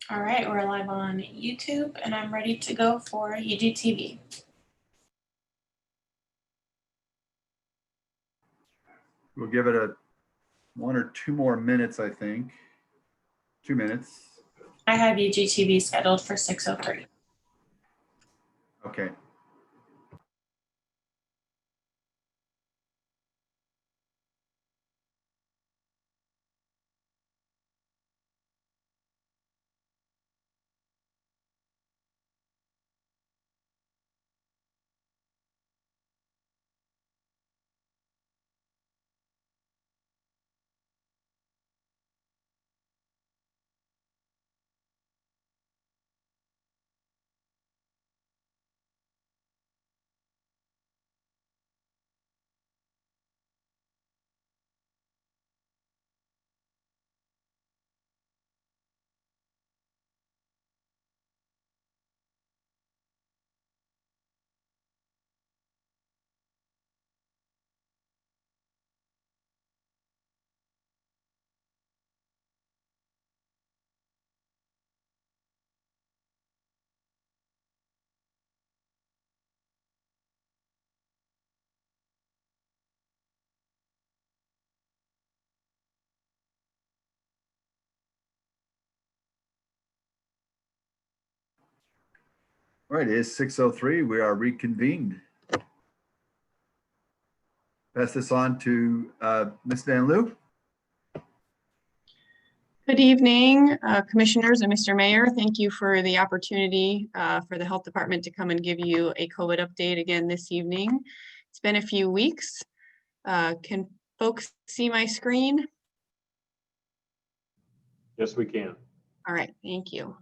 All right, we're live on YouTube and I'm ready to go for UGTV. We'll give it 1 or 2 more minutes, I think. 2 minutes. I have UGTV scheduled for 6:03. Okay. All right, it is 6:03. We are reconvened. Pass this on to Ms. Van Loo. Good evening, commissioners and Mr. Mayor. Thank you for the opportunity for the health department to come and give you a COVID update again this evening. It's been a few weeks. Can folks see my screen? Yes, we can. All right, thank you.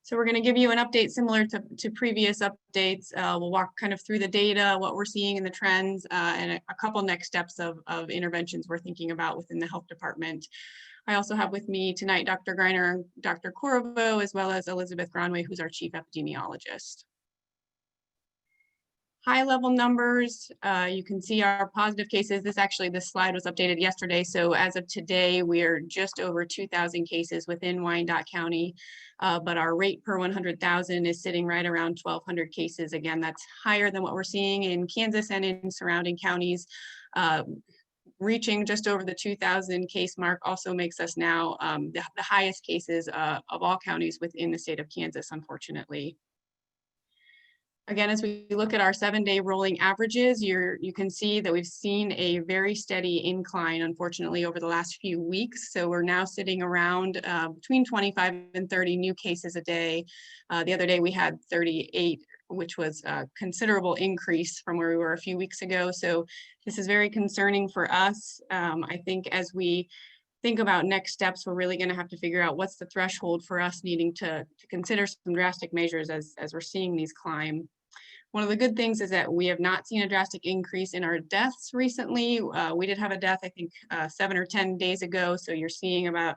So we're going to give you an update similar to previous updates. We'll walk kind of through the data, what we're seeing in the trends, and a couple next steps of interventions we're thinking about within the health department. I also have with me tonight Dr. Greiner and Dr. Corvo, as well as Elizabeth Gronway, who's our chief epidemiologist. High level numbers, you can see our positive cases. This slide was updated yesterday. So as of today, we are just over 2,000 cases within Wyandotte County, but our rate per 100,000 is sitting right around 1,200 cases. Again, that's higher than what we're seeing in Kansas and in surrounding counties. Reaching just over the 2,000 case mark also makes us now the highest cases of all counties within the state of Kansas, unfortunately. Again, as we look at our 7-day rolling averages, you can see that we've seen a very steady incline, unfortunately, over the last few weeks. So we're now sitting around between 25 and 30 new cases a day. The other day we had 38, which was a considerable increase from where we were a few weeks ago. So this is very concerning for us. I think as we think about next steps, we're really going to have to figure out what's the threshold for us needing to consider some drastic measures as we're seeing these climb. One of the good things is that we have not seen a drastic increase in our deaths recently. We did have a death, I think, 7 or 10 days ago. So you're seeing about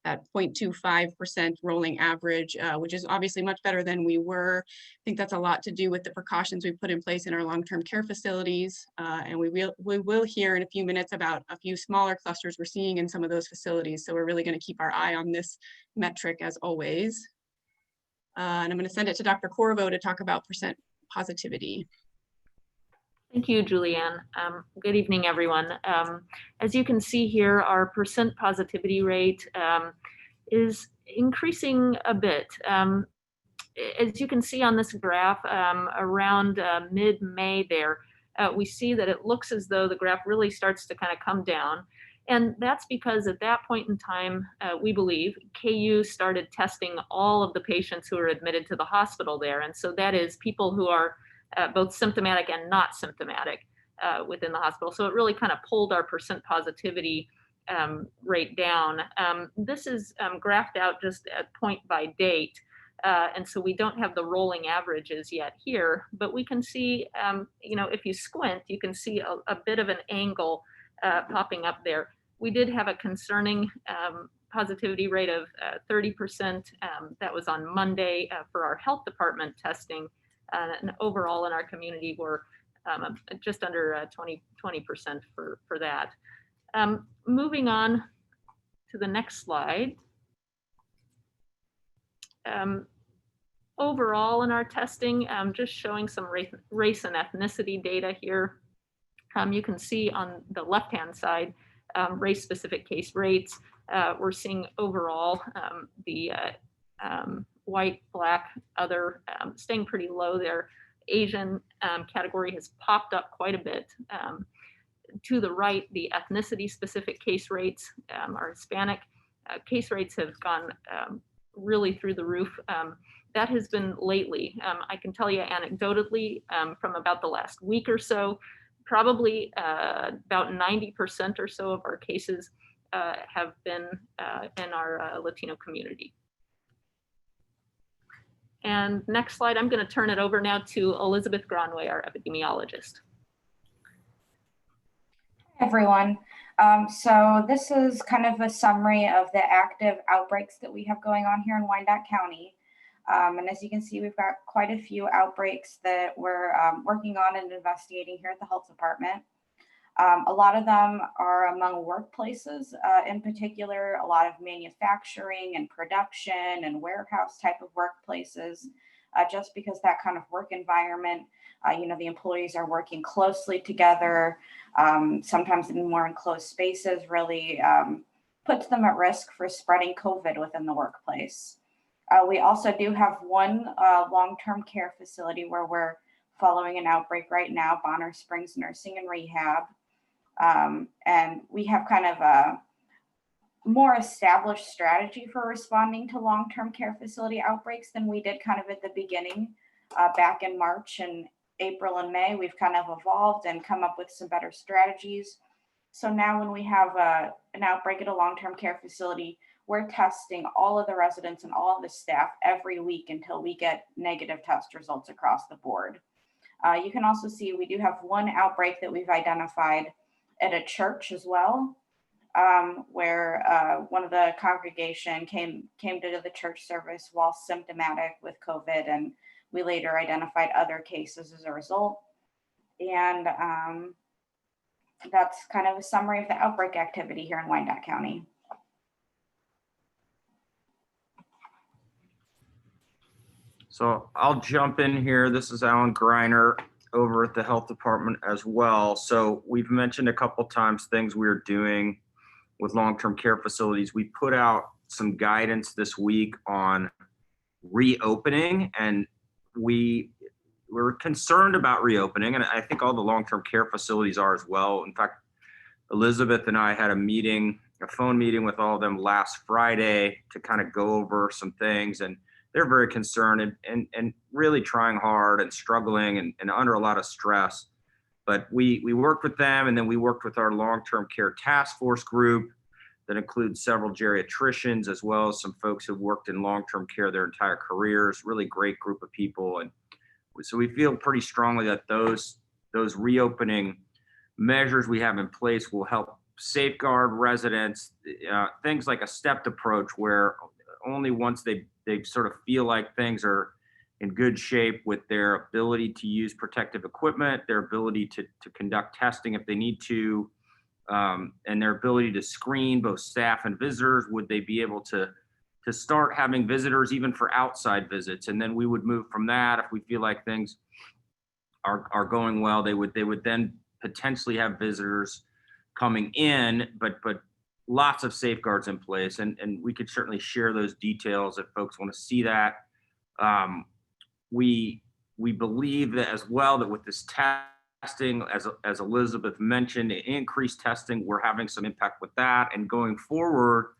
that 0.25% rolling average, which is obviously much better than we were. I think that's a lot to do with the precautions we put in place in our long-term care facilities. And we will hear in a few minutes about a few smaller clusters we're seeing in some of those facilities. So we're really going to keep our eye on this metric as always. And I'm going to send it to Dr. Corvo to talk about percent positivity. Thank you, Julianne. Good evening, everyone. As you can see here, our percent positivity rate is increasing a bit. As you can see on this graph, around mid-May there, we see that it looks as though the graph really starts to kind of come down. And that's because at that point in time, we believe, KU started testing all of the patients who are admitted to the hospital there. And so that is people who are both symptomatic and not symptomatic within the hospital. So it really kind of pulled our percent positivity rate down. This is graphed out just at point by date. And so we don't have the rolling averages yet here, but we can see, if you squint, you can see a bit of an angle popping up there. We did have a concerning positivity rate of 30%. That was on Monday for our health department testing. And overall in our community, we're just under 20% for that. Moving on to the next slide. overall in our testing, just showing some race and ethnicity data here. You can see on the left-hand side, race-specific case rates. We're seeing overall the white, Black, other staying pretty low there. Asian category has popped up quite a bit. To the right, the ethnicity-specific case rates are Hispanic. Case rates have gone really through the roof. That has been lately. I can tell you anecdotally from about the last week or so, probably about 90% or so of our cases have been in our Latino community. And next slide, I'm going to turn it over now to Elizabeth Gronway, our epidemiologist. Hi, everyone. So this is kind of a summary of the active outbreaks that we have going on here in Wyandotte County. And as you can see, we've got quite a few outbreaks that we're working on and investigating here at the health department. A lot of them are among workplaces, in particular, a lot of manufacturing and production and warehouse type of workplaces, just because that kind of work environment, you know, the employees are working closely together, sometimes in more enclosed spaces, really puts them at risk for spreading COVID within the workplace. We also do have one long-term care facility where we're following an outbreak right now, Bonner Springs Nursing and Rehab. And we have kind of a more established strategy for responding to long-term care facility outbreaks than we did kind of at the beginning back in March and April and May. We've kind of evolved and come up with some better strategies. So now when we have an outbreak at a long-term care facility, we're testing all of the residents and all of the staff every week until we get negative test results across the board. You can also see we do have one outbreak that we've identified at a church as well, where one of the congregation came to the church service while symptomatic with COVID, and we later identified other cases as a result. And that's kind of a summary of the outbreak activity here in Wyandotte County. So I'll jump in here. This is Alan Greiner over at the health department as well. So we've mentioned a couple times things we're doing with long-term care facilities. We put out some guidance this week on reopening, and we're concerned about reopening, and I think all the long-term care facilities are as well. In fact, Elizabeth and I had a phone meeting with all of them last Friday to kind of go over some things, and they're very concerned and really trying hard and struggling and under a lot of stress. But we worked with them, and then we worked with our long-term care task force group that includes several geriatricians as well as some folks who've worked in long-term care their entire careers. Really great group of people. And so we feel pretty strongly that those reopening measures we have in place will help safeguard residents, things like a stepped approach where only once they sort of feel like things are in good shape with their ability to use protective equipment, their ability to conduct testing if they need to, and their ability to screen both staff and visitors, would they be able to start having visitors even for outside visits. And then we would move from that. If we feel like things are going well, they would then potentially have visitors coming in, but lots of safeguards in place, and we could certainly share those details if folks want to see that. We believe that as well, that with this testing, as Elizabeth mentioned, increased testing, we're having some impact with that. And going forward,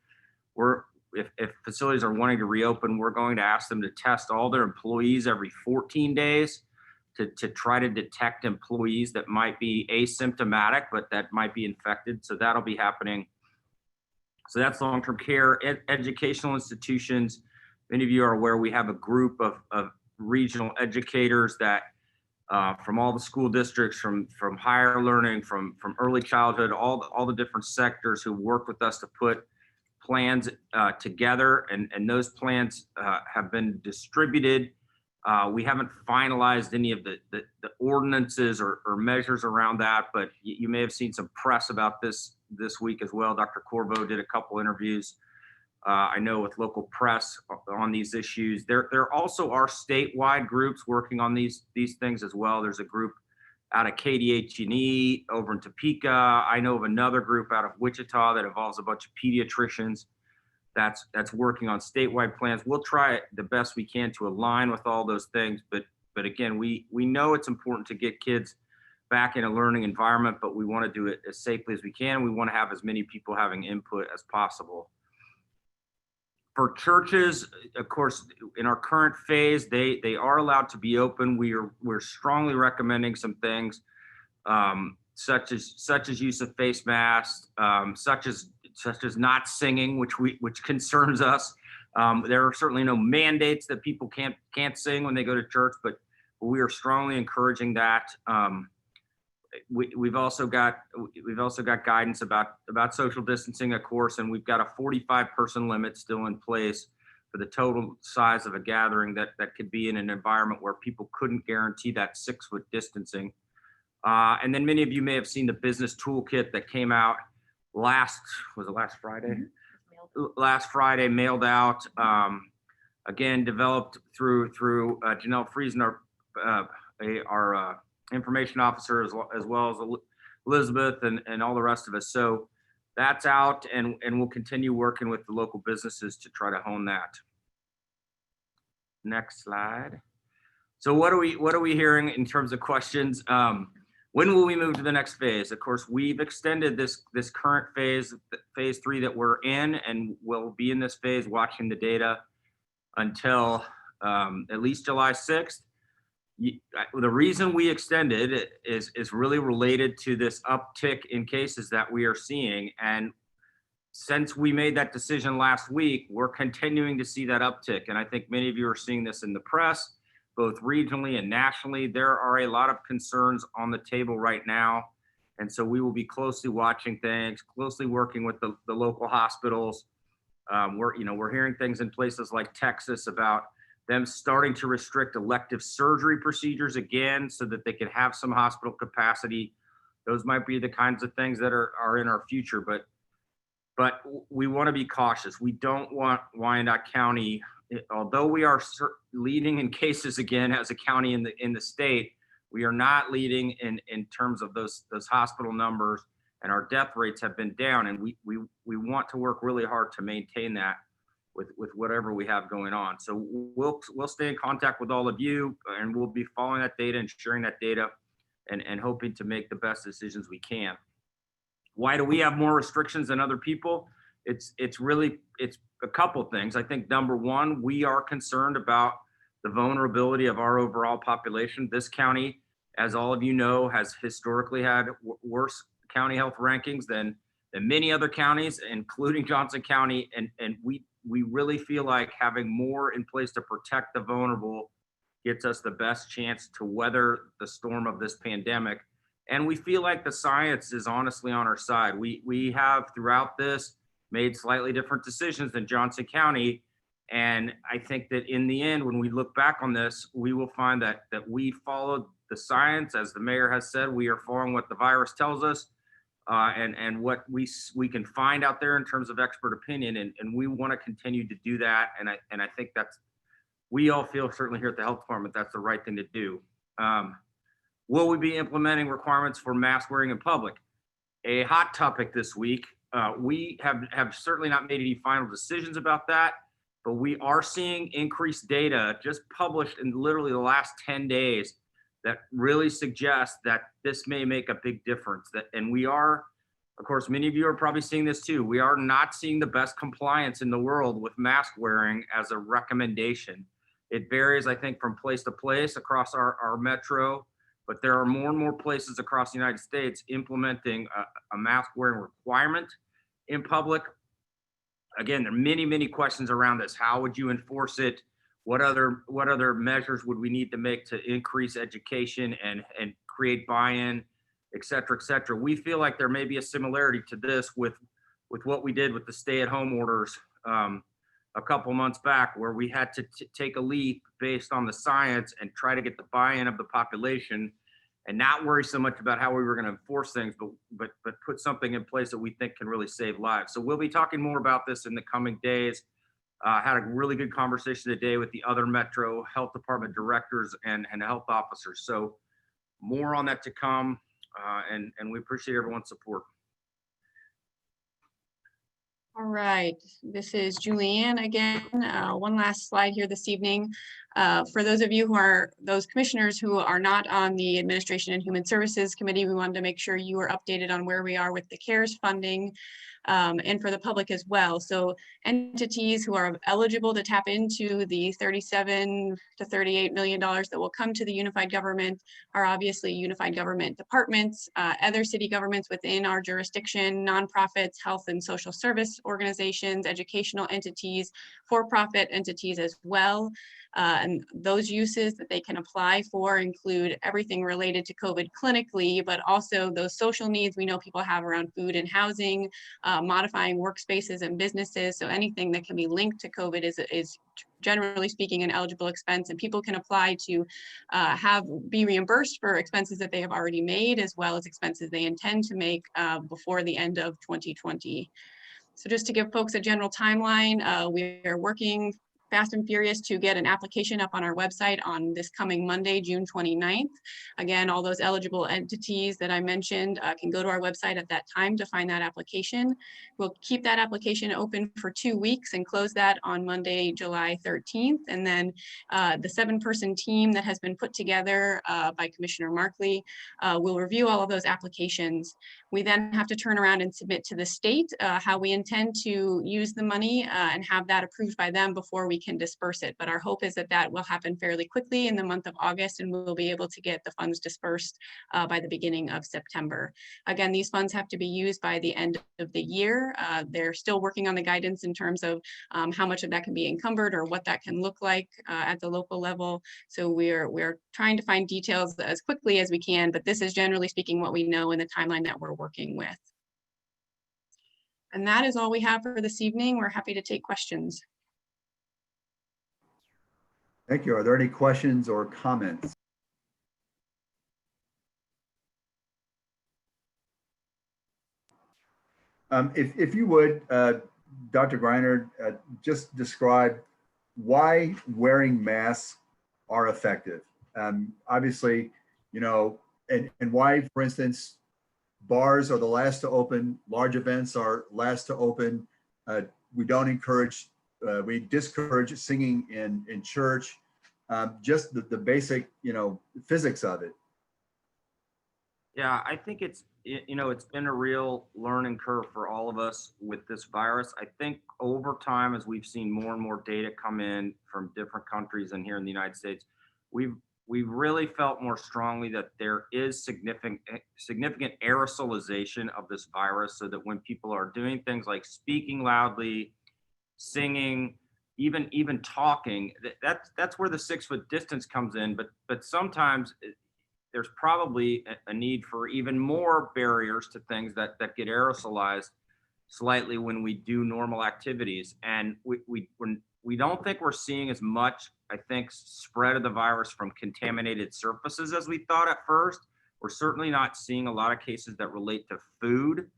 if facilities are wanting to reopen, we're going to ask them to test all their employees every 14 days to try to detect employees that might be asymptomatic, but that might be infected. So that'll be happening. So that's long-term care. Educational institutions, many of you are aware we have a group of regional educators that from all the school districts, from higher learning, from early childhood, all the different sectors who work with us to put plans together, and those plans have been distributed. We haven't finalized any of the ordinances or measures around that, but you may have seen some press about this week as well. Dr. Corvo did a couple interviews I know with local press on these issues. There also are statewide groups working on these things as well. There's a group out of KDH&E over in Topeka. I know of another group out of Wichita that involves a bunch of pediatricians that's working on statewide plans. We'll try the best we can to align with all those things, but again, we know it's important to get kids back in a learning environment, but we want to do it as safely as we can. We want to have as many people having input as possible. For churches, of course, in our current phase, they are allowed to be open. We're strongly recommending some things, such as use of face masks, such as not singing, which concerns us. There are certainly no mandates that people can't sing when they go to church, but we are strongly encouraging that. We've also got guidance about social distancing, of course, and we've got a 45-person limit still in place for the total size of a gathering that could be in an environment where people couldn't guarantee that 6-foot distancing. And then many of you may have seen the business toolkit that came out last Friday? Mm-hmm. Last Friday, mailed out. Again, developed through Janelle Friesen, our information officer, as well as Elizabeth and all the rest of us. So that's out, and we'll continue working with the local businesses to try to hone that. Next slide. So what are we hearing in terms of questions? When will we move to the next phase? Of course, we've extended this current phase 3 that we're in, and we'll be in this phase watching the data until at least July 6th. The reason we extended is really related to this uptick in cases that we are seeing. And since we made that decision last week, we're continuing to see that uptick. And I think many of you are seeing this in the press, both regionally and nationally. There are a lot of concerns on the table right now. And so we will be closely watching things, closely working with the local hospitals. We're hearing things in places like Texas about them starting to restrict elective surgery procedures again so that they can have some hospital capacity. Those might be the kinds of things that are in our future, but we want to be cautious. We don't want Wyandotte County, although we are leading in cases again as a county in the state, we are not leading in terms of those hospital numbers, and our death rates have been down, and we want to work really hard to maintain that with whatever we have going on. So we'll stay in contact with all of you, and we'll be following that data and sharing that data and hoping to make the best decisions we can. Why do we have more restrictions than other people? It's a couple things. I think number one, we are concerned about the vulnerability of our overall population. This county, as all of you know, has historically had worse county health rankings than many other counties, including Johnson County, and we really feel like having more in place to protect the vulnerable gets us the best chance to weather the storm of this pandemic. And we feel like the science is honestly on our side. We have throughout this made slightly different decisions than Johnson County. And I think that in the end, when we look back on this, we will find that we followed the science. As the mayor has said, we are following what the virus tells us. And what we can find out there in terms of expert opinion, and we want to continue to do that. And I think we all feel, certainly here at the health department, that's the right thing to do. Will we be implementing requirements for mask wearing in public? A hot topic this week. We have certainly not made any final decisions about that, but we are seeing increased data just published in literally the last 10 days that really suggests that this may make a big difference. And we are, of course, many of you are probably seeing this too. We are not seeing the best compliance in the world with mask wearing as a recommendation. It varies, I think, from place to place across our metro, but there are more and more places across the United States implementing a mask wearing requirement in public. Again, there are many, many questions around this. How would you enforce it? What other measures would we need to make to increase education and create buy-in, et cetera, et cetera? We feel like there may be a similarity to this with what we did with the stay-at-home orders a couple months back, where we had to take a leap based on the science and try to get the buy-in of the population. and not worry so much about how we were going to enforce things, but put something in place that we think can really save lives. So we'll be talking more about this in the coming days. Had a really good conversation today with the other Metro Health Department directors and health officers. So more on that to come, and we appreciate everyone's support. All right, this is Julianne again. One last slide here this evening. For those of you who are, those commissioners who are not on the Administration and Human Services Committee, we wanted to make sure you were updated on where we are with the CARES funding, and for the public as well. So entities who are eligible to tap into the $37 to $38 million that will come to the unified government are obviously unified government departments, other city governments within our jurisdiction, nonprofits, health and social service organizations, educational entities, for-profit entities as well. And those uses that they can apply for include everything related to COVID clinically, but also those social needs we know people have around food and housing, modifying workspaces and businesses. So anything that can be linked to COVID is generally speaking an eligible expense, and people can apply to be reimbursed for expenses that they have already made, as well as expenses they intend to make before the end of 2020. So just to give folks a general timeline, we are working fast and furious to get an application up on our website on this coming Monday, June 29th. Again, all those eligible entities that I mentioned can go to our website at that time to find that application. We'll keep that application open for 2 weeks and close that on Monday, July 13th. And then the 7-person team that has been put together by Commissioner Markley will review all of those applications. We then have to turn around and submit to the state how we intend to use the money and have that approved by them before we can disperse it. But our hope is that that will happen fairly quickly in the month of August, and we'll be able to get the funds dispersed by the beginning of September. Again, these funds have to be used by the end of the year. They're still working on the guidance in terms of how much of that can be encumbered or what that can look like at the local level. So we're trying to find details as quickly as we can, but this is generally speaking what we know in the timeline that we're working with. And that is all we have for this evening. We're happy to take questions. Thank you. Are there any questions or comments? If you would, Dr. Greiner, just describe why wearing masks are effective. Obviously, you know, and why, for instance, bars are the last to open, large events are last to open. We don't encourage, we discourage singing in church. Just the basic, you know, physics of it. Yeah, I think it's, you know, it's been a real learning curve for all of us with this virus. I think over time, as we've seen more and more data come in from different countries and here in the United States, we've really felt more strongly that there is significant aerosolization of this virus, so that when people are doing things like speaking loudly, singing, even talking, that's where the 6-foot distance comes in. But sometimes there's probably a need for even more barriers to things that get aerosolized slightly when we do normal activities. And we don't think we're seeing as much, I think, spread of the virus from contaminated surfaces as we thought at first. We're certainly not seeing a lot of cases that relate to food.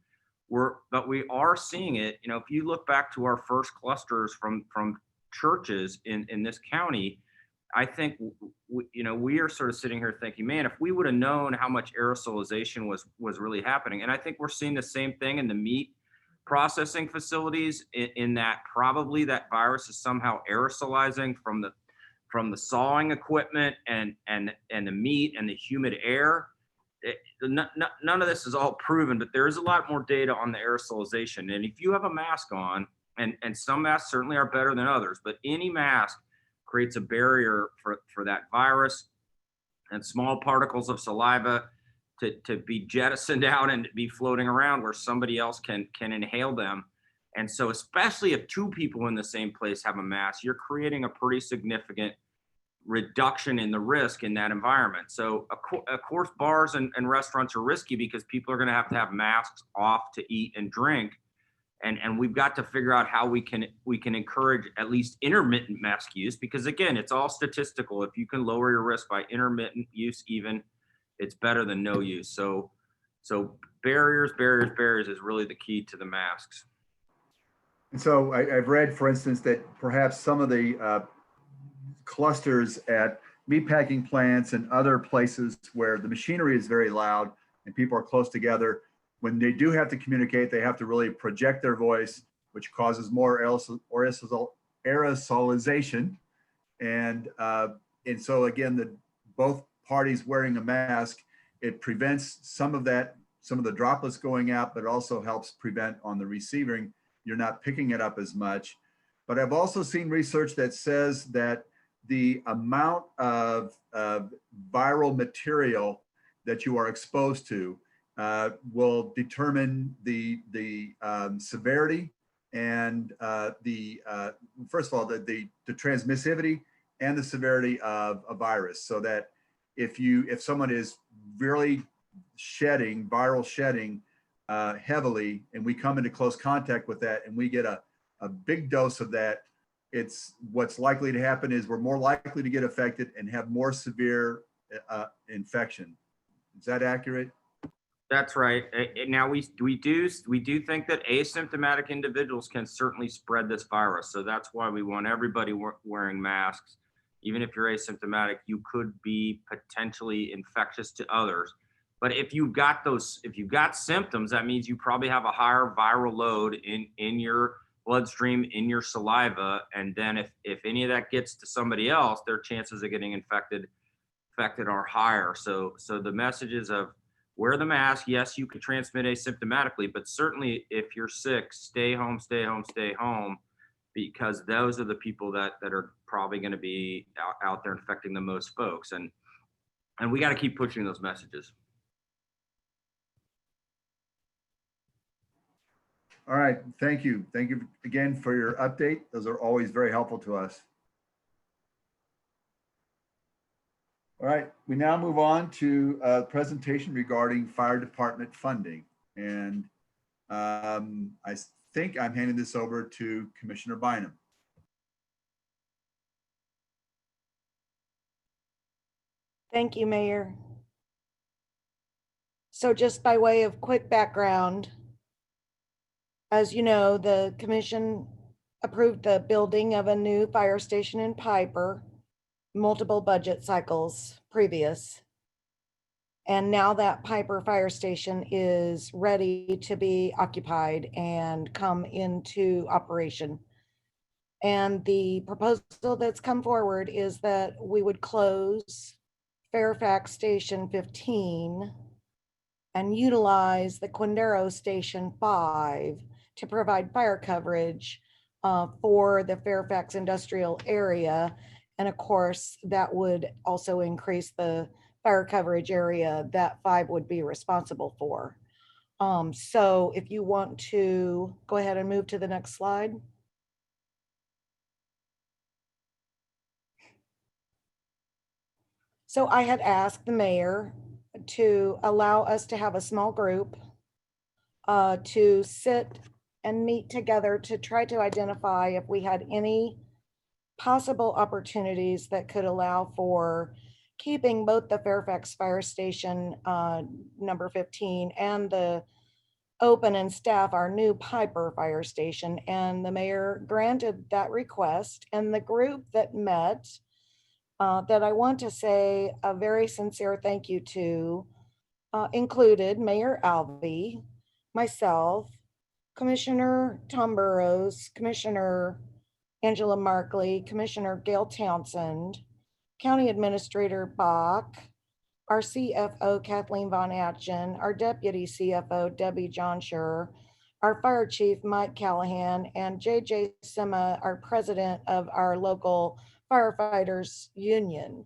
But we are seeing it. You know, if you look back to our first clusters from churches in this county, I think we are sort of sitting here thinking, man, if we would have known how much aerosolization was really happening. And I think we're seeing the same thing in the meat processing facilities, in that probably that virus is somehow aerosolizing from the sawing equipment and the meat and the humid air. None of this is all proven, but there is a lot more data on the aerosolization. And if you have a mask on, and some masks certainly are better than others, but any mask creates a barrier for that virus and small particles of saliva to be jettisoned out and be floating around where somebody else can inhale them. And so especially if 2 people in the same place have a mask, you're creating a pretty significant reduction in the risk in that environment. So of course, bars and restaurants are risky because people are going to have masks off to eat and drink. And we've got to figure out how we can encourage at least intermittent mask use, because again, it's all statistical. If you can lower your risk by intermittent use, even it's better than no use. So barriers is really the key to the masks. And so I've read, for instance, that perhaps some of the clusters at meatpacking plants and other places where the machinery is very loud and people are close together, when they do have to communicate, they have to really project their voice, which causes more aerosolization. And so again, both parties wearing a mask, it prevents some of the droplets going out, but also helps prevent on the receiving, you're not picking it up as much. But I've also seen research that says that the amount of viral material that you are exposed to will determine the severity and first of all, the transmissivity and the severity of a virus. So that if someone is really viral shedding heavily, and we come into close contact with that and we get a big dose of that, what's likely to happen is we're more likely to get affected and have more severe infection. Is that accurate? That's right. Now we do think that asymptomatic individuals can certainly spread this virus. So that's why we want everybody wearing masks. Even if you're asymptomatic, you could be potentially infectious to others. But if you've got symptoms, that means you probably have a higher viral load in your bloodstream, in your saliva. And then if any of that gets to somebody else, their chances of getting infected are higher. So the messages of wear the mask. Yes, you can transmit asymptomatically, but certainly if you're sick, stay home, because those are the people that are probably going to be out there infecting the most folks. And we got to keep pushing those messages. All right, thank you. Thank you again for your update. Those are always very helpful to us. All right, we now move on to a presentation regarding fire department funding. And I think I'm handing this over to Commissioner Bynum. Thank you, Mayor. So just by way of quick background, as you know, the commission approved the building of a new fire station in Piper, multiple budget cycles previous. And now that Piper Fire Station is ready to be occupied and come into operation. And the proposal that's come forward is that we would close Fairfax Station 15 and utilize the Quindaro Station 5 to provide fire coverage for the Fairfax industrial area. And of course, that would also increase the fire coverage area that 5 would be responsible for. So if you want to go ahead and move to the next slide. So I had asked the mayor to allow us to have a small group to sit and meet together to try to identify if we had any possible opportunities that could allow for keeping both the Fairfax Fire Station number 15 and the open and staff our new Piper Fire Station. And the mayor granted that request, and the group that met that I want to say a very sincere thank you to included Mayor Alvey, myself, Commissioner Tom Burrows, Commissioner Angela Markley, Commissioner Gail Townsend, County Administrator Bach, our CFO Kathleen Von Atchen, our Deputy CFO Debbie Johnsher, our Fire Chief Mike Callahan, and JJ Sima, our President of our local Firefighters Union.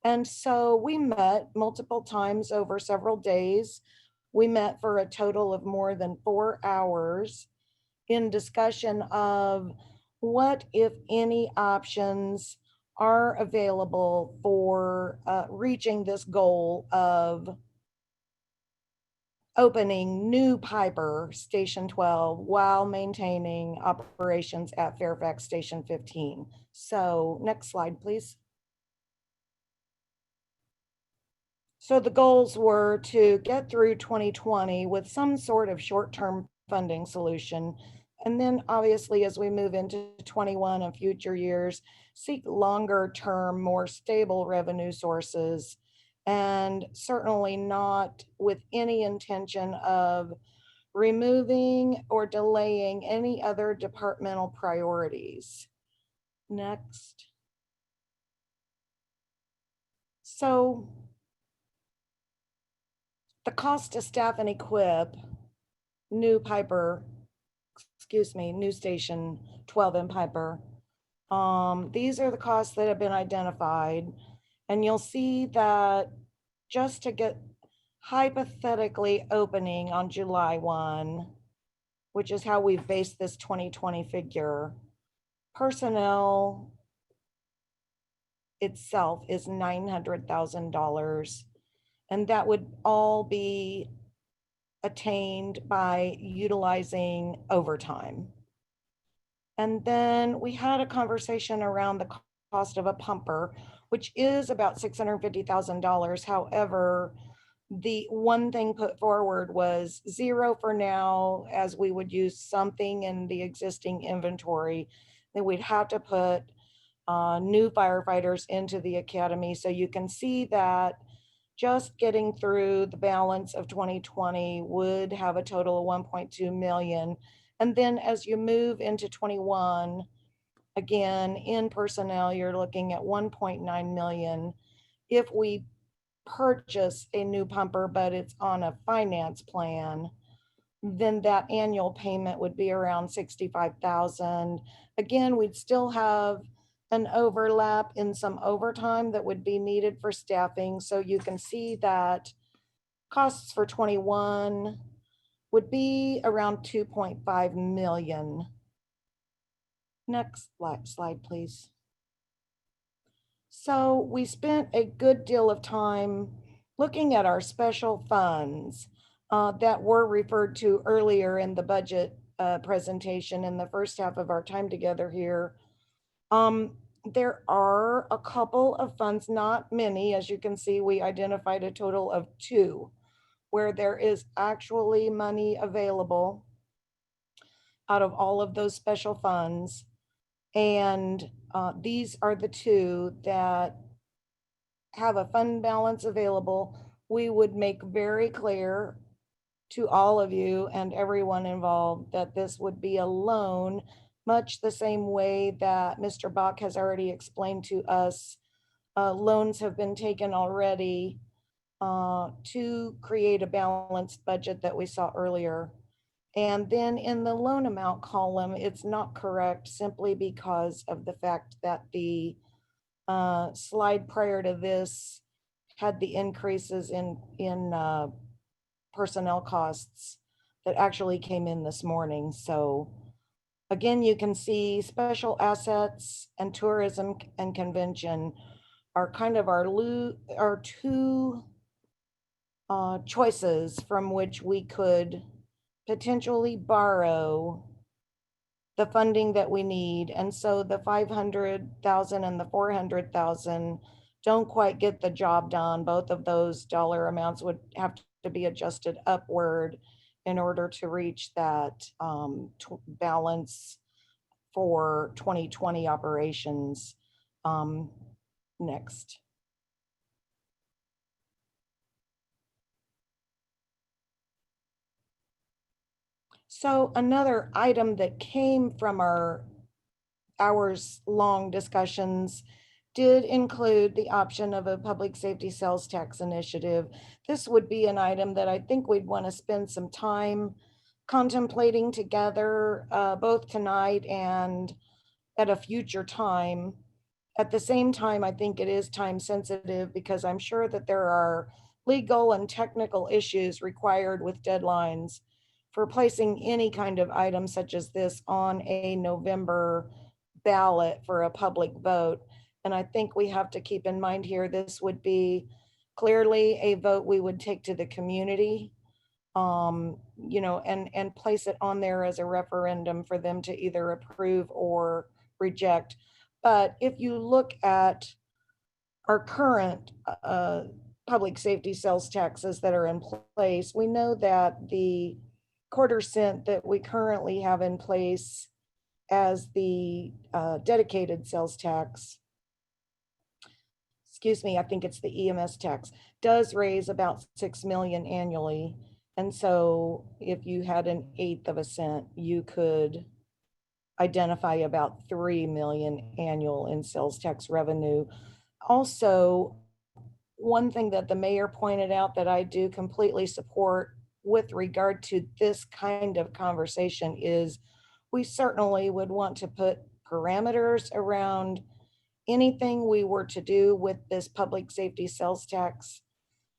And so we met multiple times over several days. We met for a total of more than 4 hours in discussion of what, if any, options are available for reaching this goal of opening new Piper Station 12 while maintaining operations at Fairfax Station 15. So next slide, please. So the goals were to get through 2020 with some sort of short-term funding solution. And then obviously, as we move into 21 and future years, seek longer-term, more stable revenue sources, and certainly not with any intention of removing or delaying any other departmental priorities. Next. So the cost to staff and equip new station 12 in Piper. These are the costs that have been identified. And you'll see that just to get hypothetically opening on July 1, which is how we've based this 2020 figure, personnel itself is $900,000. And that would all be attained by utilizing overtime. And then we had a conversation around the cost of a pumper, which is about $650,000. However, the one thing put forward was zero for now, as we would use something in the existing inventory. Then we'd have to put new firefighters into the academy. So you can see that just getting through the balance of 2020 would have a total of 1.2 million. And then as you move into 21, again, in personnel, you're looking at 1.9 million. If we purchase a new pumper, but it's on a finance plan, then that annual payment would be around 65,000. Again, we'd still have an overlap in some overtime that would be needed for staffing. So you can see that costs for 21 would be around 2.5 million. Next slide, please. So we spent a good deal of time looking at our special funds that were referred to earlier in the budget presentation in the first half of our time together here. There are a couple of funds, not many. As you can see, we identified a total of 2 where there is actually money available out of all of those special funds. And these are the 2 that have a fund balance available. We would make very clear to all of you and everyone involved that this would be a loan, much the same way that Mr. Bach has already explained to us. Loans have been taken already to create a balanced budget that we saw earlier. And then in the loan amount column, it's not correct simply because of the fact that the slide prior to this had the increases in personnel costs that actually came in this morning. So again, you can see special assets and tourism and convention are kind of our 2 choices from which we could potentially borrow the funding that we need. And so the 500,000 and the 400,000 don't quite get the job done. Both of those dollar amounts would have to be adjusted upward in order to reach that balance for 2020 operations. Next. So another item that came from our hours-long discussions did include the option of a public safety sales tax initiative. This would be an item that I think we'd want to spend some time contemplating together, both tonight and at a future time. At the same time, I think it is time sensitive because I'm sure that there are legal and technical issues required with deadlines for placing any kind of item such as this on a November ballot for a public vote. And I think we have to keep in mind here, this would be clearly a vote we would take to the community, you know, and place it on there as a referendum for them to either approve or reject. But if you look at our current public safety sales taxes that are in place. We know that the quarter cent that we currently have in place as the dedicated sales tax, excuse me, I think it's the EMS tax, does raise about 6 million annually. And so if you had an eighth of a cent, you could identify about 3 million annual in sales tax revenue. Also, one thing that the mayor pointed out that I do completely support with regard to this kind of conversation is we certainly would want to put parameters around anything we were to do with this public safety sales tax.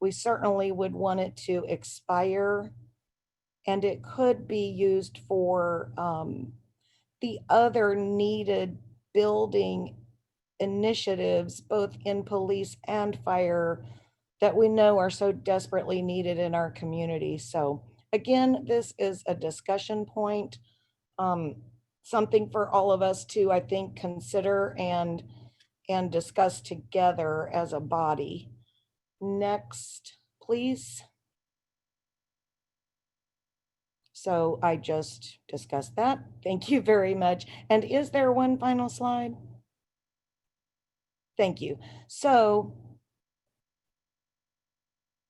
We certainly would want it to expire, and it could be used for the other needed building initiatives, both in police and fire, that we know are so desperately needed in our community. So again, this is a discussion point, something for all of us to, I think, consider and discuss together as a body. Next, please. So I just discussed that. Thank you very much. And is there one final slide? Thank you. So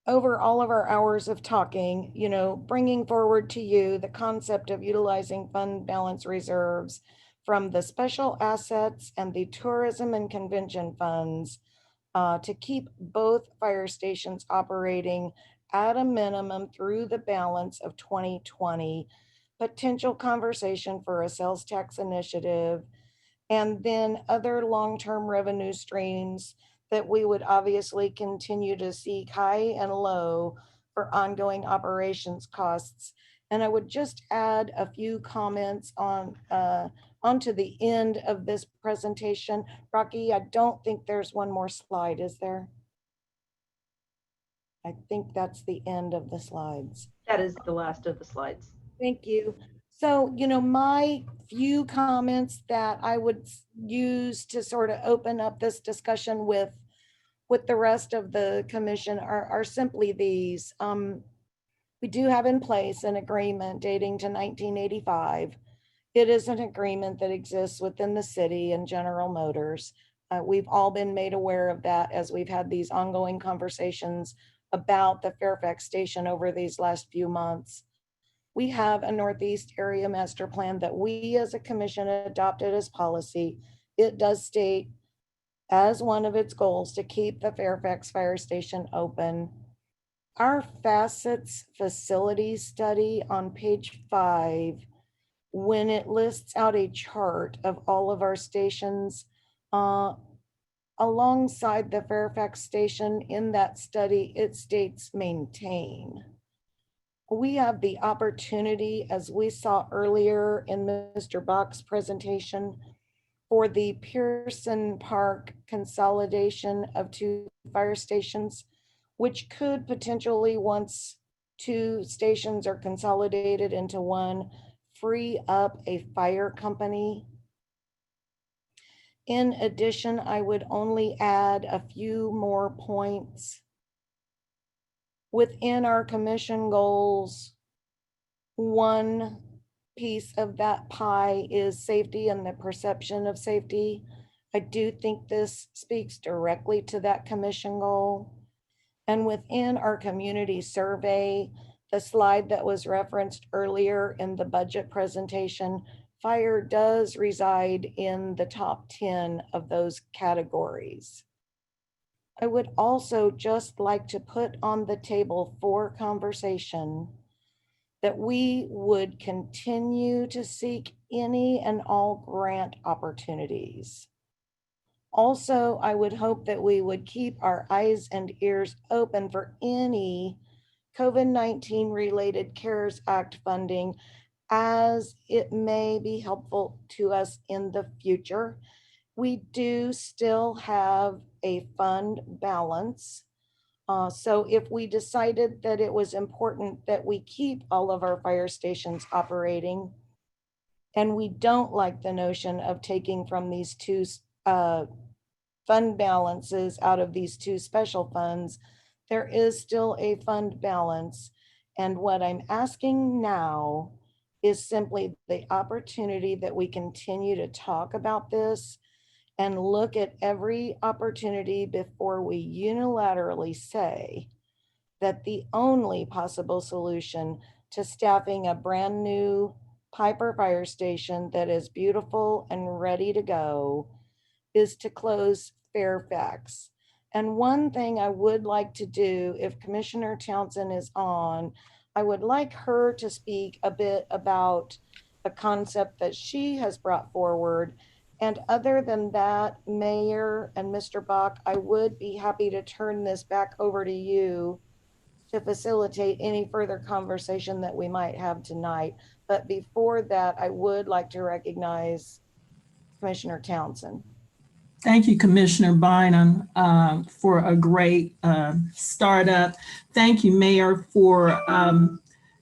over all of our hours of talking, you know, bringing forward to you the concept of utilizing fund balance reserves from the special assets and the tourism and convention funds to keep both fire stations operating at a minimum through the balance of 2020, potential conversation for a sales tax initiative, and then other long-term revenue streams that we would obviously continue to seek high and low for ongoing operations costs. And I would just add a few comments on onto the end of this presentation. Rocky, I don't think there's one more slide, is there? I think that's the end of the slides. That is the last of the slides. Thank you. So, you know, my few comments that I would use to sort of open up this discussion with the rest of the commission are simply these. We do have in place an agreement dating to 1985. It is an agreement that exists within the city and General Motors. We've all been made aware of that as we've had these ongoing conversations about the Fairfax station over these last few months. We have a Northeast area master plan that we as a commission adopted as policy. It does state as one of its goals to keep the Fairfax fire station open. Our facets facility study on page 5, when it lists out a chart of all of our stations alongside the Fairfax station, in that study, it states maintain. We have the opportunity, as we saw earlier in Mr. Bach's presentation, for the Pearson Park consolidation of 2 fire stations, which could potentially, once 2 stations are consolidated into one, free up a fire company. In addition, I would only add a few more points. Within our commission goals, one piece of that pie is safety and the perception of safety. I do think this speaks directly to that commission goal. And within our community survey, the slide that was referenced earlier in the budget presentation, fire does reside in the top 10 of those categories. I would also just like to put on the table for conversation that we would continue to seek any and all grant opportunities. Also, I would hope that we would keep our eyes and ears open for any COVID-19 related CARES Act funding, as it may be helpful to us in the future. We do still have a fund balance. So if we decided that it was important that we keep all of our fire stations operating, and we don't like the notion of taking from these 2 fund balances out of these 2 special funds, there is still a fund balance. And what I'm asking now is simply the opportunity that we continue to talk about this and look at every opportunity before we unilaterally say that the only possible solution to staffing a brand new Piper Fire Station that is beautiful and ready to go is to close Fairfax. And one thing I would like to do, if Commissioner Townsend is on, I would like her to speak a bit about a concept that she has brought forward. And other than that, Mayor and Mr. Bach, I would be happy to turn this back over to you to facilitate any further conversation that we might have tonight. But before that, I would like to recognize Commissioner Townsend. Thank you, Commissioner Bynum, for a great startup. Thank you, Mayor, for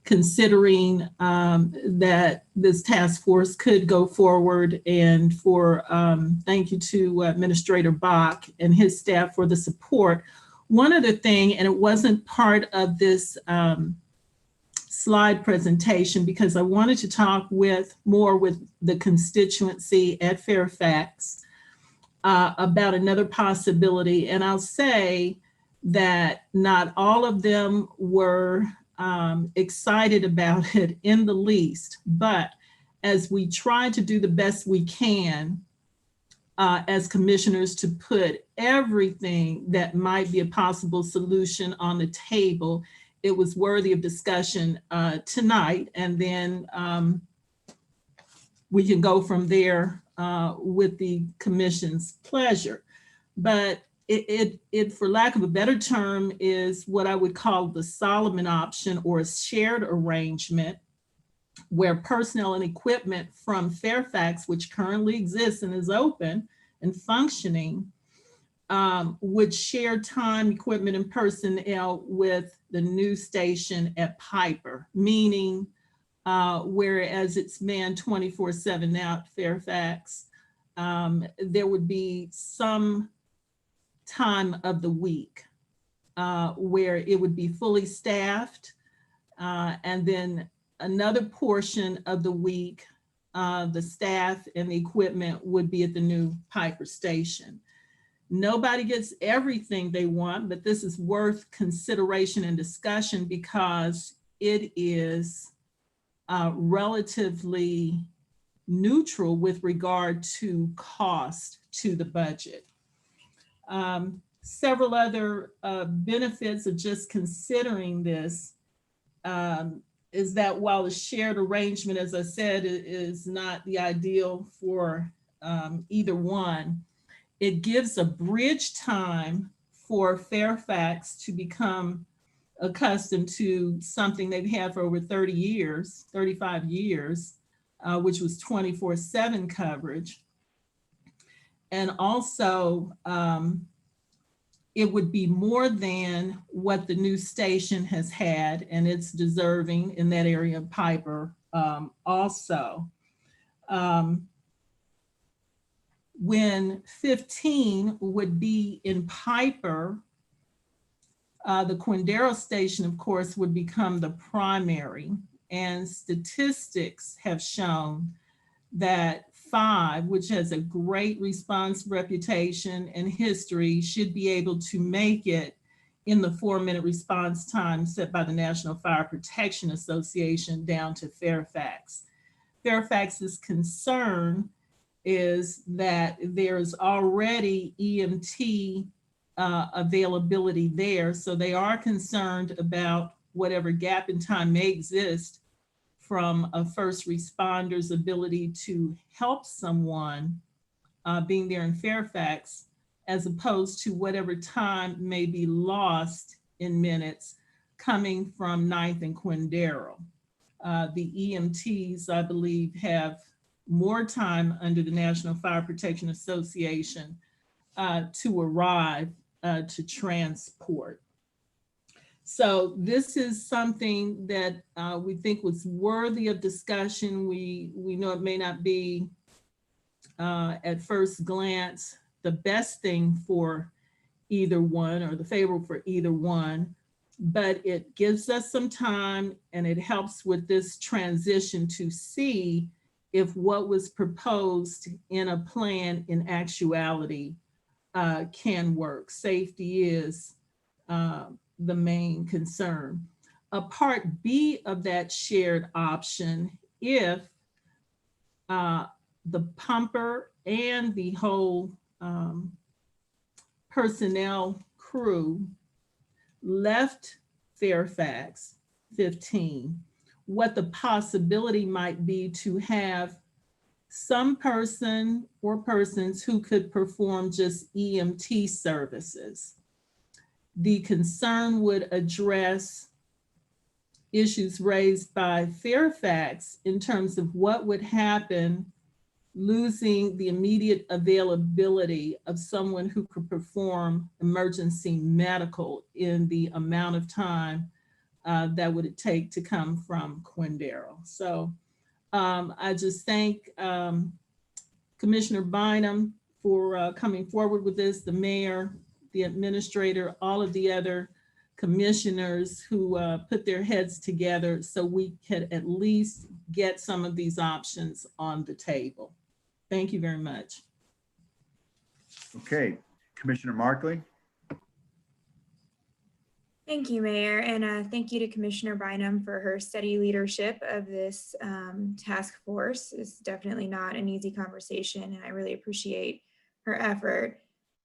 considering that this task force could go forward, and for thank you to Administrator Bach and his staff for the support. One other thing, and it wasn't part of this slide presentation because I wanted to talk more with the constituency at Fairfax about another possibility. And I'll say that not all of them were excited about it in the least, but as we try to do the best we can as commissioners to put everything that might be a possible solution on the table, it was worthy of discussion tonight. And then we can go from there with the commission's pleasure. But it, for lack of a better term, is what I would call the Solomon option, or a shared arrangement, where personnel and equipment from Fairfax, which currently exists and is open and functioning, would share time, equipment, and personnel with the new station at Piper, meaning whereas it's manned 24/7 now at Fairfax, there would be some time of the week where it would be fully staffed, and then another portion of the week, the staff and the equipment would be at the new Piper station. Nobody gets everything they want, but this is worth consideration and discussion because it is relatively neutral with regard to cost to the budget. Several other benefits of just considering this is that while the shared arrangement, as I said, is not the ideal for either one, it gives a bridge time for Fairfax to become accustomed to something they've had for over 30 years, 35 years, which was 24/7 coverage. And also, it would be more than what the new station has had, and it's deserving in that area of Piper also. When 15 would be in Piper, the Quindaro station, of course, would become the primary, and statistics have shown that 5, which has a great response reputation and history, should be able to make it in the 4-minute response time set by the National Fire Protection Association down to Fairfax. Fairfax's concern is that there's already EMT availability there. So they are concerned about whatever gap in time may exist from a first responder's ability to help someone being there in Fairfax, as opposed to whatever time may be lost in minutes coming from 9th and Quindaro. The EMTs, I believe, have more time under the National Fire Protection Association to arrive to transport. So this is something that we think was worthy of discussion. We know it may not be at first glance the best thing for either one or the favorable for either one, but it gives us some time and it helps with this transition to see if what was proposed in a plan in actuality can work. Safety is the main concern. A part B of that shared option, if the pumper and the whole personnel crew left Fairfax 15, what the possibility might be to have some person or persons who could perform just EMT services. The concern would address issues raised by Fairfax in terms of what would happen losing the immediate availability of someone who could perform emergency medical in the amount of time that would it take to come from Quindaro. So I just thank Commissioner Bynum for coming forward with this, the mayor, the administrator, all of the other commissioners who put their heads together so we could at least get some of these options on the table. Thank you very much. Okay, Commissioner Markley. Thank you, Mayor, and thank you to Commissioner Bynum for her steady leadership of this task force. It's definitely not an easy conversation, and I really appreciate her effort.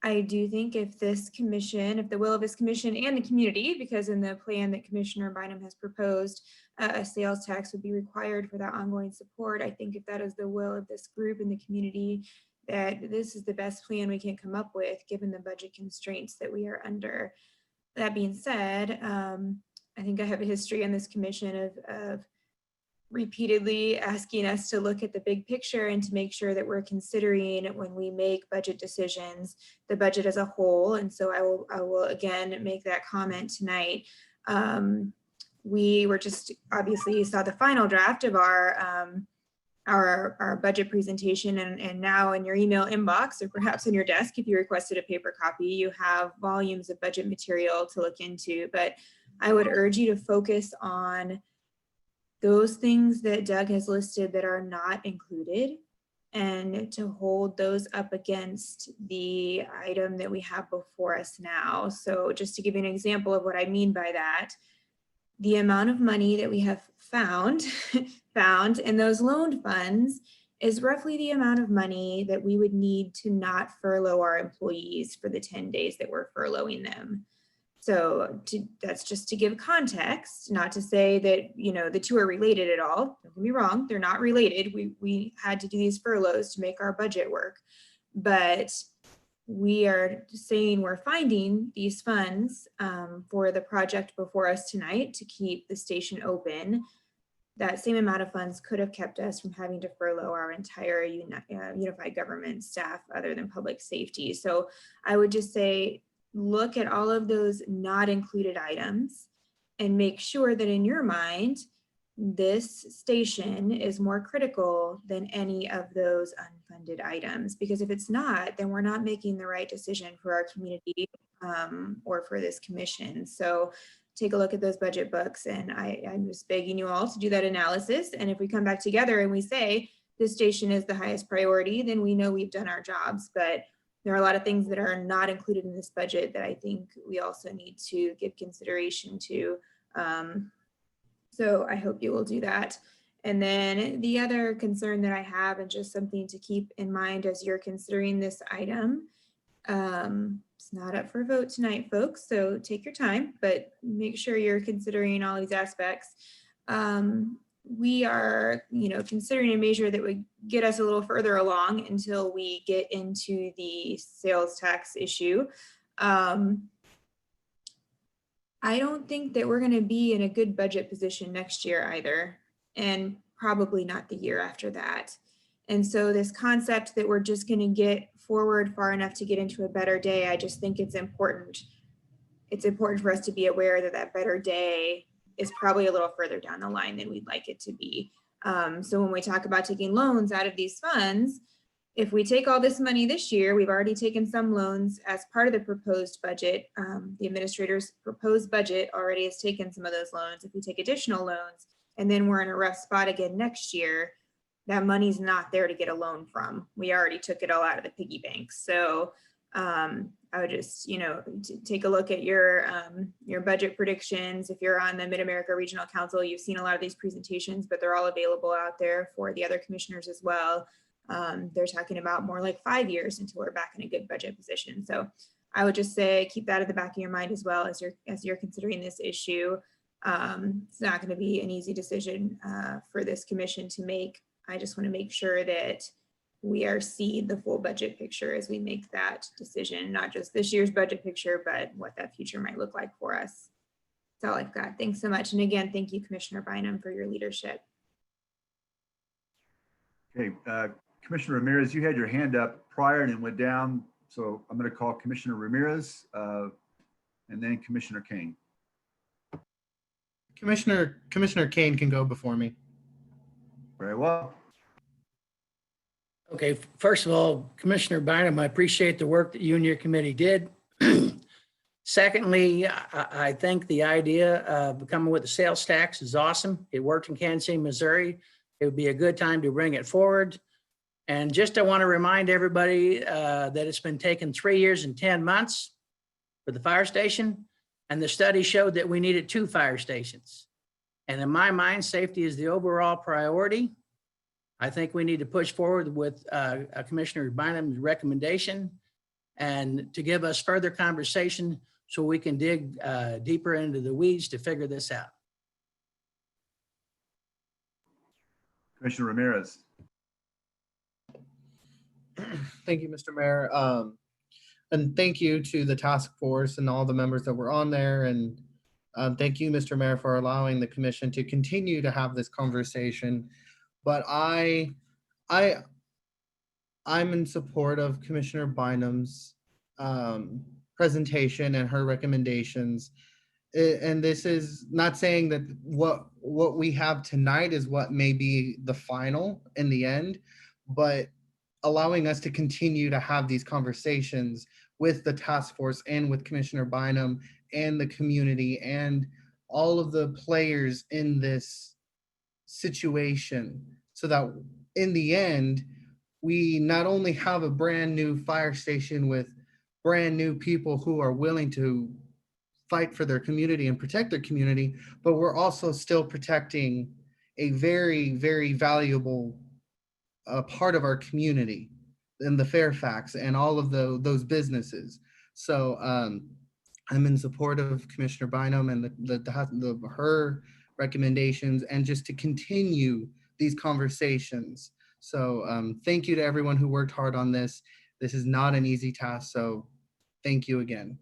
I do think if this commission, if the will of this commission and the community, because in the plan that Commissioner Bynum has proposed, a sales tax would be required for that ongoing support. I think if that is the will of this group and the community, that this is the best plan we can come up with given the budget constraints that we are under. That being said, I think I have a history on this commission of repeatedly asking us to look at the big picture and to make sure that we're considering when we make budget decisions, the budget as a whole. And so I will again make that comment tonight. We were just, obviously you saw the final draft of our budget presentation, and now in your email inbox or perhaps in your desk, if you requested a paper copy, you have volumes of budget material to look into. But I would urge you to focus on those things that Doug has listed that are not included and to hold those up against the item that we have before us now. So just to give you an example of what I mean by that, the amount of money that we have found in those loaned funds is roughly the amount of money that we would need to not furlough our employees for the 10 days that we're furloughing them. So that's just to give context, not to say that, you know, the two are related at all. Don't get me wrong, they're not related. We had to do these furloughs to make our budget work, but we are saying we're finding these funds for the project before us tonight to keep the station open. That same amount of funds could have kept us from having to furlough our entire unified government staff other than public safety. So I would just say, look at all of those not included items and make sure that in your mind, this station is more critical than any of those unfunded items. Because if it's not, then we're not making the right decision for our community or for this commission. So take a look at those budget books, and I'm just begging you all to do that analysis. And if we come back together and we say this station is the highest priority, then we know we've done our jobs. But there are a lot of things that are not included in this budget that I think we also need to give consideration to. So I hope you will do that. And then the other concern that I have, and just something to keep in mind as you're considering this item, it's not up for vote tonight, folks, so take your time, but make sure you're considering all these aspects. We are, considering a measure that would get us a little further along until we get into the sales tax issue. I don't think that we're going to be in a good budget position next year either, and probably not the year after that. And so this concept that we're just going to get forward far enough to get into a better day, I just think it's important. It's important for us to be aware that that better day is probably a little further down the line than we'd like it to be. So when we talk about taking loans out of these funds, if we take all this money this year, we've already taken some loans as part of the proposed budget. The administrator's proposed budget already has taken some of those loans. If we take additional loans and then we're in a rough spot again next year, that money's not there to get a loan from. We already took it all out of the piggy bank. So I would just, take a look at your budget predictions. If you're on the Mid-America Regional Council, you've seen a lot of these presentations, but they're all available out there for the other commissioners as well. They're talking about more like 5 years until we're back in a good budget position. So I would just say keep that at the back of your mind as well as you're considering this issue. It's not going to be an easy decision for this commission to make. I just want to make sure that we are seeing the full budget picture as we make that decision, not just this year's budget picture, but what that future might look like for us. That's all I've got. Thanks so much. And again, thank you, Commissioner Bynum, for your leadership. Okay, Commissioner Ramirez, you had your hand up prior and it went down. So I'm going to call Commissioner Ramirez and then Commissioner Kane. Commissioner Kane can go before me. Very well. Okay, first of all, Commissioner Bynum, I appreciate the work that you and your committee did. Secondly, I think the idea of coming with the sales tax is awesome. It worked in Kansas City, Missouri. It would be a good time to bring it forward. And just I want to remind everybody that it's been taking 3 years and 10 months for the fire station. And the study showed that we needed 2 fire stations. And in my mind, safety is the overall priority. I think we need to push forward with Commissioner Bynum's recommendation and to give us further conversation so we can dig deeper into the weeds to figure this out. Commissioner Ramirez. Thank you, Mr. Mayor. And thank you to the task force and all the members that were on there. And thank you, Mr. Mayor, for allowing the commission to continue to have this conversation. But I'm in support of Commissioner Bynum's presentation and her recommendations. And this is not saying that what we have tonight is what may be the final in the end, but allowing us to continue to have these conversations with the task force and with Commissioner Bynum and the community and all of the players in this situation, so that in the end, we not only have a brand new fire station with brand new people who are willing to fight for their community and protect their community, but we're also still protecting a very, very valuable part of our community in the Fairfax and all of those businesses. So I'm in support of Commissioner Bynum and her recommendations, and just to continue these conversations. So thank you to everyone who worked hard on this. This is not an easy task, so thank you again.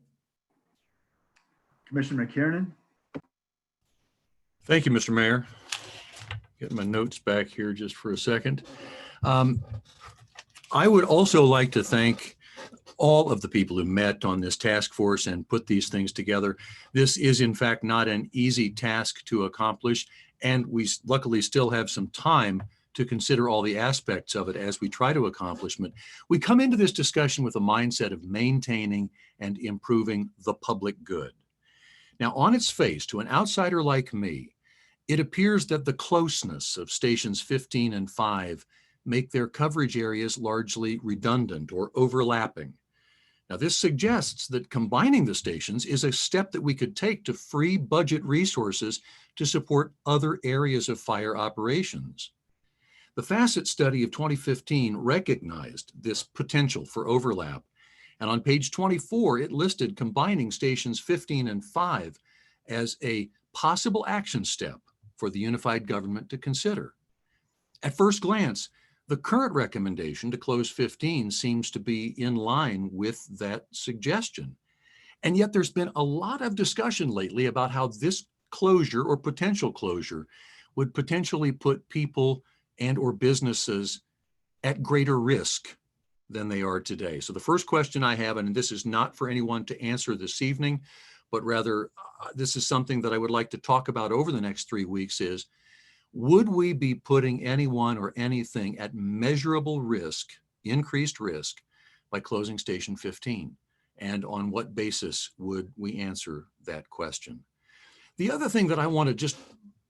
Commissioner McKiernan. Thank you, Mr. Mayor. Getting my notes back here just for a second. I would also like to thank all of the people who met on this task force and put these things together. This is in fact not an easy task to accomplish, and we luckily still have some time to consider all the aspects of it as we try to accomplish it. We come into this discussion with a mindset of maintaining and improving the public good. Now, on its face, to an outsider like me, it appears that the closeness of stations 15 and 5 make their coverage areas largely redundant or overlapping. Now, this suggests that combining the stations is a step that we could take to free budget resources to support other areas of fire operations. The Facet study of 2015 recognized this potential for overlap, and on page 24, it listed combining stations 15 and 5 as a possible action step for the unified government to consider. At first glance, the current recommendation to close 15 seems to be in line with that suggestion. And yet there's been a lot of discussion lately about how this closure or potential closure would potentially put people and or businesses at greater risk than they are today. So the first question I have, and this is not for anyone to answer this evening, but rather this is something that I would like to talk about over the next 3 weeks, is would we be putting anyone or anything at measurable risk increased risk by closing Station 15? And on what basis would we answer that question? The other thing that I want to just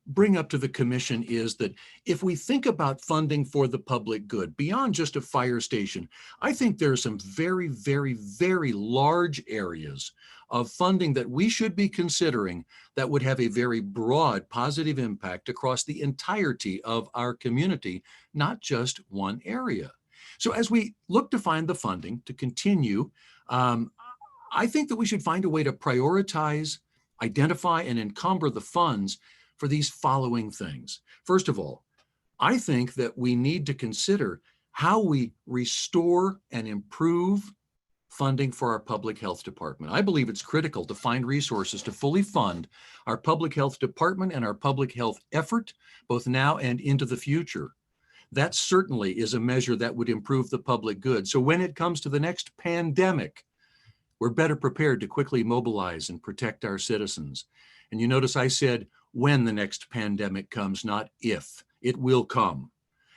bring up to the commission is that if we think about funding for the public good, beyond just a fire station, I think there are some very, very, very large areas of funding that we should be considering that would have a very broad positive impact across the entirety of our community, not just one area. So as we look to find the funding to continue, I think that we should find a way to prioritize, identify, and encumber the funds for these following things. First of all, I think that we need to consider how we restore and improve funding for our public health department. I believe it's critical to find resources to fully fund our public health department and our public health effort, both now and into the future. That certainly is a measure that would improve the public good. So when it comes to the next pandemic, we're better prepared to quickly mobilize and protect our citizens. And you notice I said when the next pandemic comes, not if. It will come.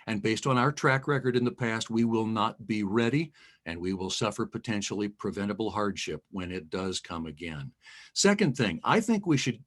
And based on our track record in the past, we will not be ready, and we will suffer potentially preventable hardship when it does come again. Second thing, I think we should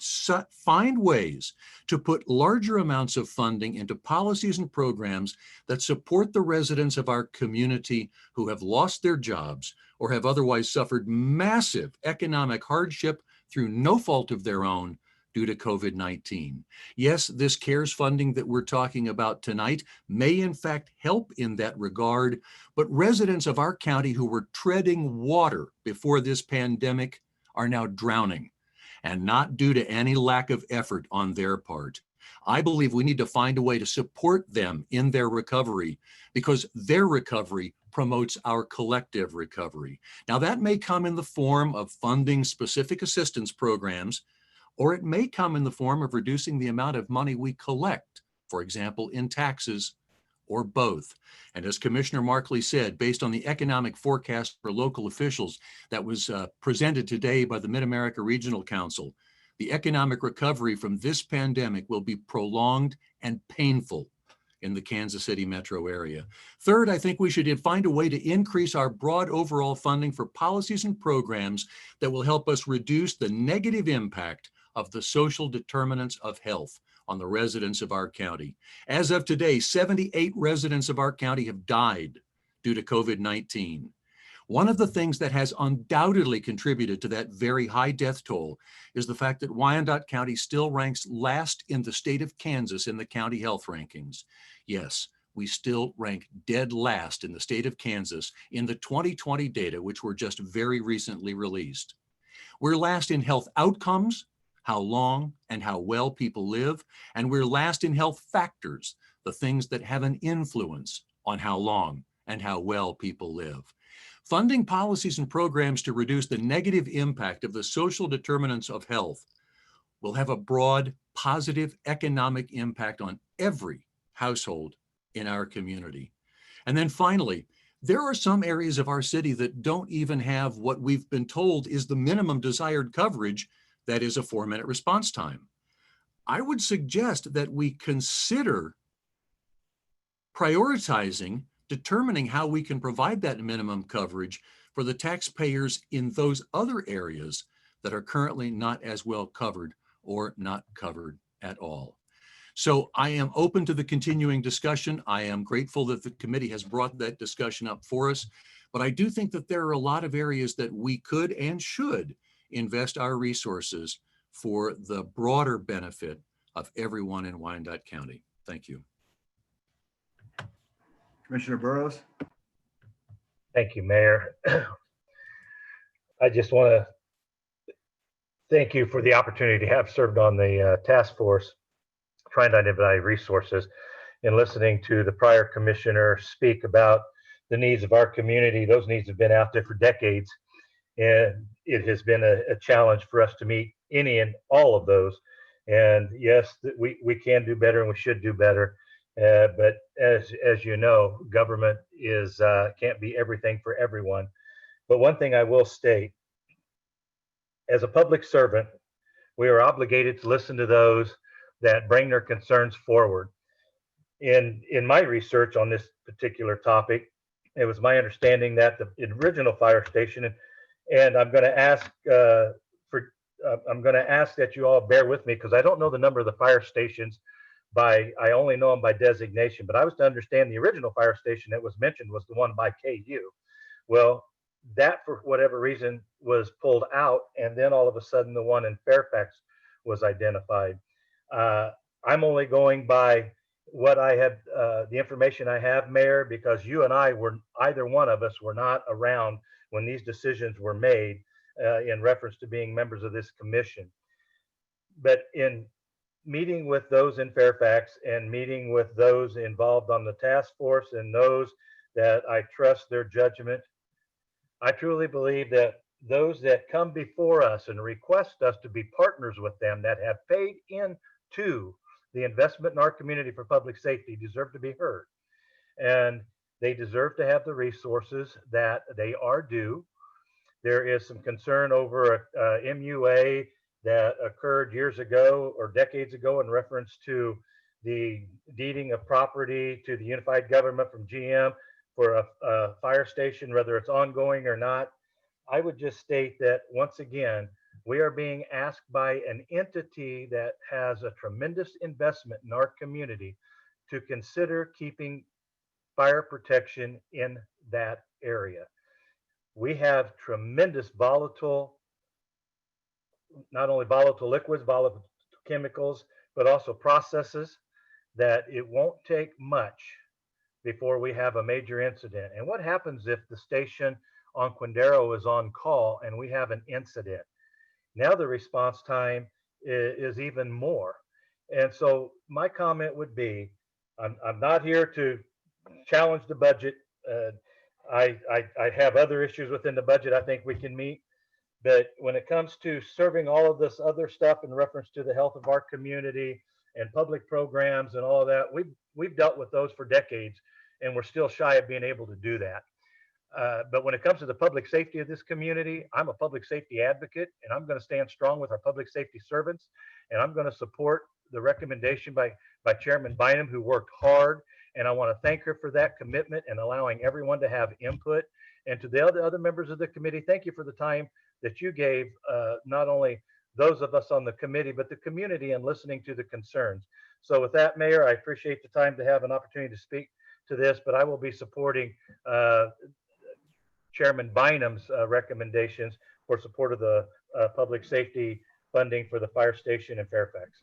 find ways to put larger amounts of funding into policies and programs that support the residents of our community who have lost their jobs or have otherwise suffered massive economic hardship through no fault of their own due to COVID-19. Yes, this CARES funding that we're talking about tonight may in fact help in that regard, but residents of our county who were treading water before this pandemic are now drowning, and not due to any lack of effort on their part. I believe we need to find a way to support them in their recovery, because their recovery promotes our collective recovery. Now, that may come in the form of funding specific assistance programs, or it may come in the form of reducing the amount of money we collect, for example, in taxes, or both. And as Commissioner Markley said, based on the economic forecast for local officials that was presented today by the Mid-America Regional Council, the economic recovery from this pandemic will be prolonged and painful in the Kansas City metro area. Third, I think we should find a way to increase our broad overall funding for policies and programs that will help us reduce the negative impact of the social determinants of health on the residents of our county. As of today, 78 residents of our county have died due to COVID-19. One of the things that has undoubtedly contributed to that very high death toll is the fact that Wyandotte County still ranks last in the state of Kansas in the county health rankings. Yes, we still rank dead last in the state of Kansas in the 2020 data, which were just very recently released. We're last in health outcomes, how long and how well people live, and we're last in health factors, the things that have an influence on how long and how well people live. Funding policies and programs to reduce the negative impact of the social determinants of health will have a broad, positive economic impact on every household in our community. And then finally, there are some areas of our city that don't even have what we've been told is the minimum desired coverage, that is a 4-minute response time. I would suggest that we consider prioritizing, determining how we can provide that minimum coverage for the taxpayers in those other areas that are currently not as well covered or not covered at all. So I am open to the continuing discussion. I am grateful that the committee has brought that discussion up for us, but I do think that there are a lot of areas that we could and should invest our resources for the broader benefit of everyone in Wyandotte County. Thank you. Commissioner Burrows. Thank you, Mayor. I just want to thank you for the opportunity to have served on the task force trying to identify resources, and listening to the prior commissioner speak about the needs of our community. Those needs have been out there for decades, and it has been a challenge for us to meet any and all of those. And yes, we can do better and we should do better. But as you know, government is can't be everything for everyone. But one thing I will state, as a public servant, we are obligated to listen to those that bring their concerns forward. In my research on this particular topic, It was my understanding that the original fire station, and I'm going to ask I'm going to ask that you all bear with me because I don't know the number of the fire stations I only know them by designation, but I was to understand the original fire station that was mentioned was the one by KU. Well, that for whatever reason was pulled out, and then all of a sudden the one in Fairfax was identified. I'm only going by what I had, the information I have, Mayor, because you and I were, either one of us were not around when these decisions were made in reference to being members of this commission. But in meeting with those in Fairfax and meeting with those involved on the task force and those that I trust their judgment, I truly believe that those that come before us and request us to be partners with them that have paid into the investment in our community for public safety deserve to be heard. And they deserve to have the resources that they are due. There is some concern over a MUA that occurred years ago or decades ago in reference to the deeding of property to the unified government from GM for a fire station, whether it's ongoing or not. I would just state that once again, we are being asked by an entity that has a tremendous investment in our community to consider keeping fire protection in that area. We have tremendous volatile, not only volatile liquids, volatile chemicals, but also processes that it won't take much before we have a major incident. And what happens if the station on Quindaro is on call and we have an incident? Now the response time is even more. And so my comment would be, I'm not here to challenge the budget. I have other issues within the budget I think we can meet. But when it comes to serving all of this other stuff in reference to the health of our community and public programs and all of that, we've dealt with those for decades, and we're still shy of being able to do that. But when it comes to the public safety of this community, I'm a public safety advocate, and I'm going to stand strong with our public safety servants, and I'm going to support the recommendation by Chairman Bynum, who worked hard, and I want to thank her for that commitment and allowing everyone to have input. And to the other members of the committee, thank you for the time that you gave, not only those of us on the committee, but the community and listening to the concerns. So with that, Mayor, I appreciate the time to have an opportunity to speak to this, but I will be supporting Chairman Bynum's recommendations for support of the public safety funding for the fire station in Fairfax.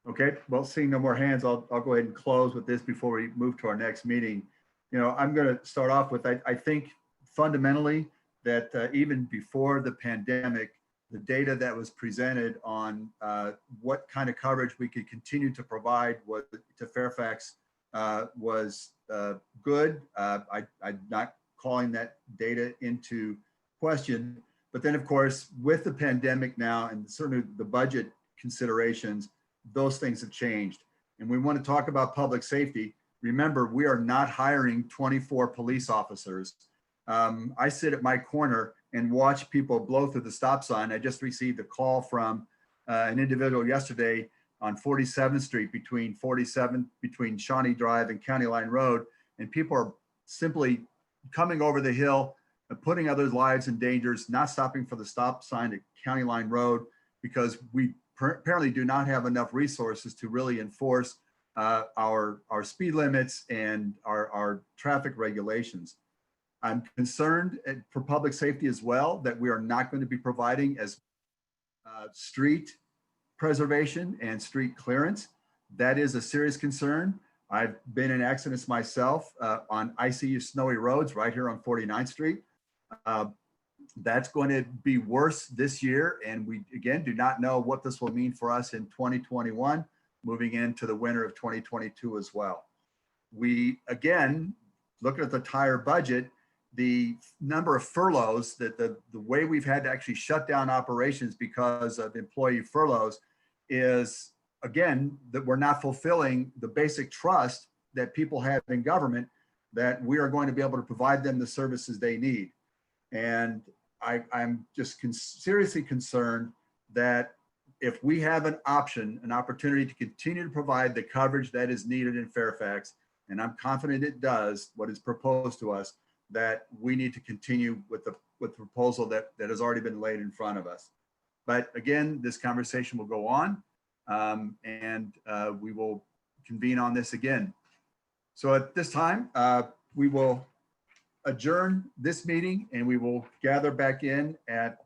Okay, well, seeing no more hands, I'll go ahead and close with this before we move to our next meeting. You know, I'm going to start off with, I think fundamentally that even before the pandemic, the data that was presented on what kind of coverage we could continue to provide to Fairfax was good. I'm not calling that data into question. But then, of course, with the pandemic now and certainly the budget considerations, those things have changed. And we want to talk about public safety. Remember, we are not hiring 24 police officers. I sit at my corner and watch people blow through the stop sign. I just received a call from an individual yesterday on 47th Street between Shawnee Drive and County Line Road. And people are simply coming over the hill and putting others' lives in danger, not stopping for the stop sign at County Line Road because we apparently do not have enough resources to really enforce our speed limits and our traffic regulations. I'm concerned for public safety as well that we are not going to be providing as street preservation and street clearance. That is a serious concern. I've been in accidents myself on icy, snowy roads right here on 49th Street. That's going to be worse this year. And we, again, do not know what this will mean for us in 2021, moving into the winter of 2022 as well. We, again, looking at the entire budget, the number of furloughs, that the way we've had to actually shut down operations because of employee furloughs is, again, that we're not fulfilling the basic trust that people have in government that we are going to be able to provide them the services they need. And I'm just seriously concerned that if we have an opportunity to continue to provide the coverage that is needed in Fairfax, and I'm confident it does, what is proposed to us, that we need to continue with the proposal that has already been laid in front of us. But again, this conversation will go on, and we will convene on this again. So at this time, we will adjourn this meeting, and we will gather back in at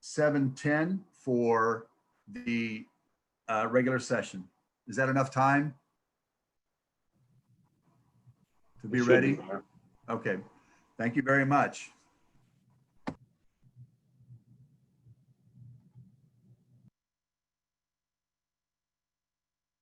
7:10 for the regular session. Is that enough time to be ready? Okay. Thank you very much.